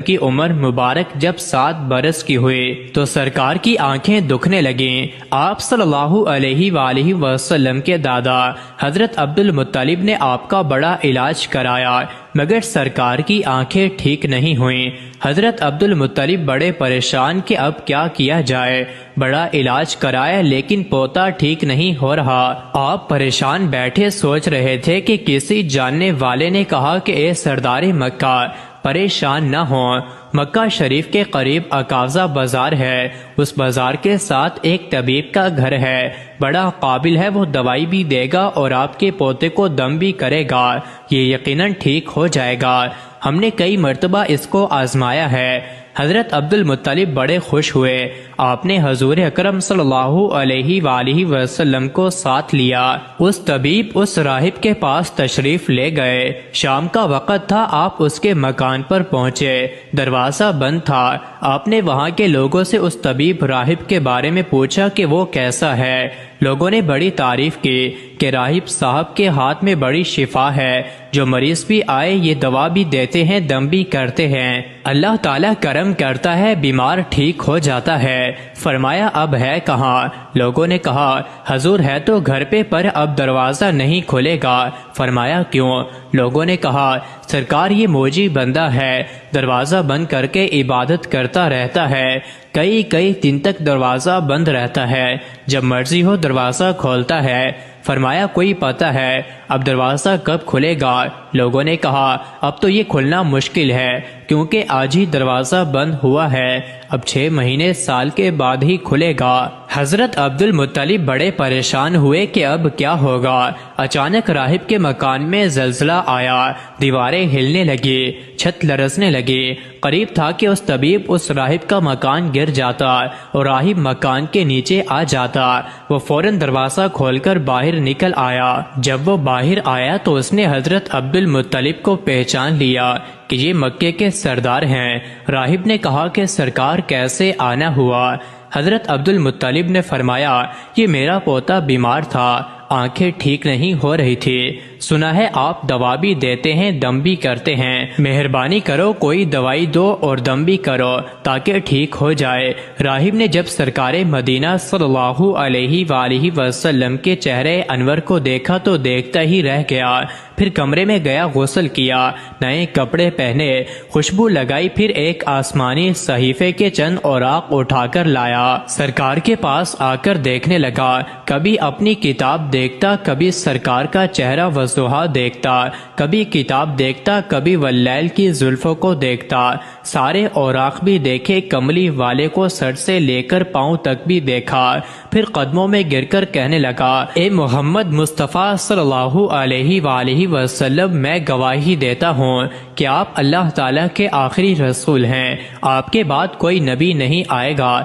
کی عمر مبارک جب 7 برس کی ہوئی تو سرکار کی آنکھیں دکھنے لگیں۔ آپ صلی اللہ علیہ وآلہ وسلم کے دادا حضرت عبد المطلب نے آپ کا بڑا علاج کرایا مگر سرکار کی آنکھیں ٹھیک نہیں ہوئیں۔ حضرت عبد المطلب بڑے پریشان کہ اب کیا کیا جائے، بڑا علاج کرایا لیکن پوتا ٹھیک نہیں ہو رہا۔ آپ پریشان بیٹھے سوچ رہے تھے کہ کسی جاننے والے نے کہا کہ اے سردار مکہ پریشان نہ ہوں، مکہ شریف کے قریب عکاظہ بازار ہے، اس بازار کے ساتھ ایک طبیب کا گھر ہے، بڑا قابل ہے، وہ دوائی بھی دے گا اور آپ کے پوتے کو دم بھی کرے گا، یہ یقیناً ٹھیک ہو جائے گا، ہم نے کئی مرتبہ اس کو آزمایا ہے۔ حضرت عبد المطلب بڑے خوش ہوئے۔ آپ نے حضور اکرم صلی اللہ علیہ وآلہ وسلم کو ساتھ لیا۔ اس طبیب اس راہب کے پاس تشریف لے گئے۔ شام کا وقت تھا، آپ اس کے مکان پر پہنچے، دروازہ بند تھا۔ آپ نے وہاں کے لوگوں سے اس طبیب راہب کے بارے میں پوچھا کہ وہ کیسا ہے۔ لوگوں نے بڑی تعریف کی کہ راہب صاحب کے ہاتھ میں بڑی شفا ہے، جو مریض بھی آئے یہ دوا بھی دیتے ہیں، دم بھی کرتے ہیں، اللہ تعالیٰ کرم کرتا ہے، بیمار ٹھیک ہو جاتا ہے۔ فرمایا اب ہے کہاں؟ لوگوں نے کہا حضور ہے تو گھر پہ پر اب دروازہ نہیں کھلے گا۔ فرمایا کیوں؟ لوگوں نے کہا سرکار یہ موجی بندہ ہے، دروازہ بند کر کے عبادت کرتا رہتا ہے، کئی دن تک دروازہ بند رہتا ہے، جب مرضی ہو دروازہ کھولتا ہے۔ فرمایا کوئی پتہ ہے اب دروازہ کب کھلے گا؟ لوگوں نے کہا اب تو یہ کھلنا مشکل ہے کیونکہ آج ہی دروازہ بند ہوا ہے، اب 6 مہینے سال کے بعد ہی کھلے گا۔ حضرت عبد المطلب بڑے پریشان ہوئے کہ اب کیا ہوگا۔ اچانک راہب کے مکان میں زلزلہ آیا، دیواریں ہلنے لگی، چھت لرزنے لگی، قریب تھا کہ اس طبیب اس راہب کا مکان گر جاتا اور راہب مکان کے نیچے آ جاتا۔ وہ فوراً دروازہ کھول کر باہر نکل آیا۔ جب وہ باہر آیا تو اس نے حضرت عبد المطلب کو پہچان لیا کہ یہ مکے کے سردار ہیں۔ راہب نے کہا کہ سرکار کیسے آنا ہوا؟ حضرت عبد المطلب نے فرمایا یہ میرا پوتا بیمار تھا، آنکھیں ٹھیک نہیں ہو رہی تھی، سنا ہے آپ دوا بھی دیتے ہیں، دم بھی کرتے ہیں، مہربانی کرو کوئی دوائی دو اور دم بھی کرو تاکہ ٹھیک ہو جائے۔ راہب نے جب سرکار مدینہ صلی اللہ علیہ وآلہ وسلم کے چہرے انور کو دیکھا تو دیکھتا ہی رہ گیا، پھر کمرے میں گیا، غسل کیا، نئے کپڑے پہنے، خوشبو لگائی، پھر ایک آسمانی صحیفے کے چند اوراق اٹھا کر لایا، سرکار کے پاس آ کر دیکھنے لگا، کبھی اپنی کتاب دیکھتا، کبھی سرکار کا چہرہ وضحا دیکھتا، کبھی کتاب دیکھتا، کبھی واللیل کی زلفوں کو دیکھتا، سارے اوراق بھی دیکھے، کملی والے کو سر سے لے کر پاؤں تک بھی دیکھا، پھر قدموں میں گر کر کہنے لگا اے محمد مصطفیٰ صلی اللہ علیہ وآلہ وسلم، میں گواہی دیتا ہوں کہ آپ اللہ تعالیٰ کے آخری رسول ہیں، آپ کے بعد کوئی نبی نہیں آئے گا۔